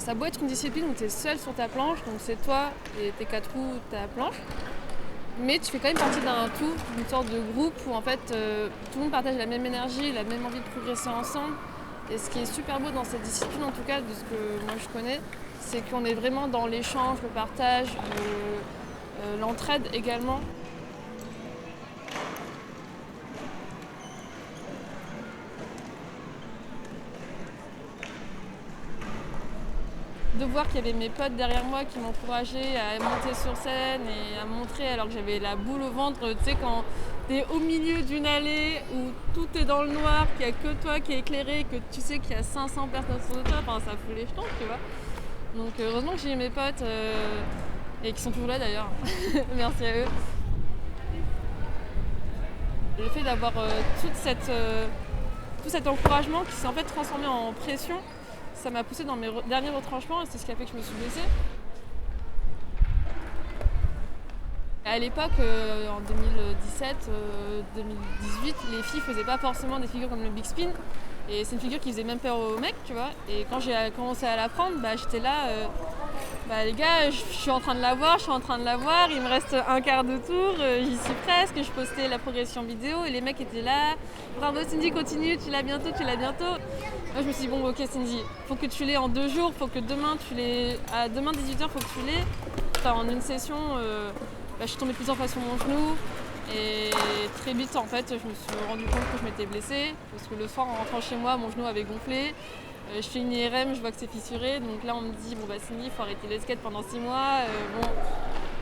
ça a beau être une discipline où tu es seul sur ta planche, donc c'est toi et tes 4 roues, ta planche, mais tu fais quand même partie d'un tout, d'une sorte de groupe où en fait tout le monde partage la même énergie, la même envie de progresser ensemble. Et ce qui est super beau dans cette discipline, en tout cas de ce que moi je connais, c'est qu'on est vraiment dans l'échange, le partage, l'entraide également. De voir qu'il y avait mes potes derrière moi qui m'encourageaient à monter sur scène et à montrer alors que j'avais la boule au ventre, tu sais, quand t'es au milieu d'une allée où tout est dans le noir, qu'il n'y a que toi qui est éclairé, que tu sais qu'il y a 500 personnes autour de toi, enfin ça fout les jetons, tu vois. Donc heureusement que j'ai mes potes et qui sont toujours là d'ailleurs. Merci à eux. Le fait d'avoir tout cet encouragement qui s'est en fait transformé en pression, ça m'a poussé dans mes derniers retranchements et c'est ce qui a fait que je me suis blessée. À l'époque, en 2017-2018, les filles faisaient pas forcément des figures comme le big spin. Et c'est une figure qui faisait même peur aux mecs, tu vois. Et quand j'ai commencé à l'apprendre, j'étais là, les gars, je suis en train de la voir, il me reste un quart de tour, j'y suis presque, je postais la progression vidéo et les mecs étaient là. Bravo Cindy, continue, tu l'as bientôt. Moi je me suis dit, bon ok Cindy, faut que tu l'aies en 2 jours, faut que demain tu l'aies, à demain 18h, faut que tu l'aies. Enfin, en une session, je suis tombée plusieurs fois sur mon genou. Et très vite, en fait, je me suis rendu compte que je m'étais blessée parce que le soir, en rentrant chez moi, mon genou avait gonflé. Je fais une IRM, je vois que c'est fissuré. Donc là, on me dit, Cindy, il faut arrêter les skates pendant 6 mois.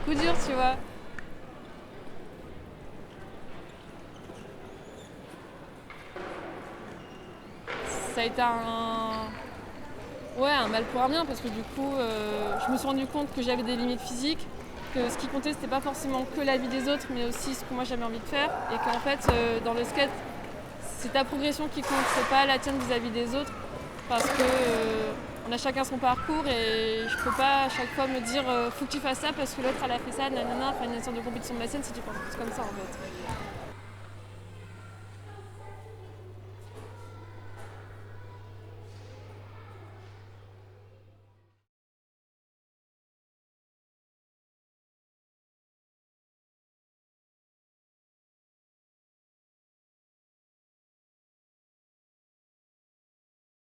Coup dur, tu vois. Ça a été un mal pour un bien parce que du coup, je me suis rendu compte que j'avais des limites physiques. Que ce qui comptait, c'était pas forcément que la vie des autres, mais aussi ce que moi j'avais envie de faire. Et qu'en fait, dans le skate, c'est ta progression qui compte, c'est pas la tienne vis-à-vis des autres. Parce que on a chacun son parcours et je peux pas à chaque fois me dire faut que tu fasses ça parce que l'autre elle a fait ça, nanana, enfin une sorte de compétition de la scène si tu penses comme ça en fait.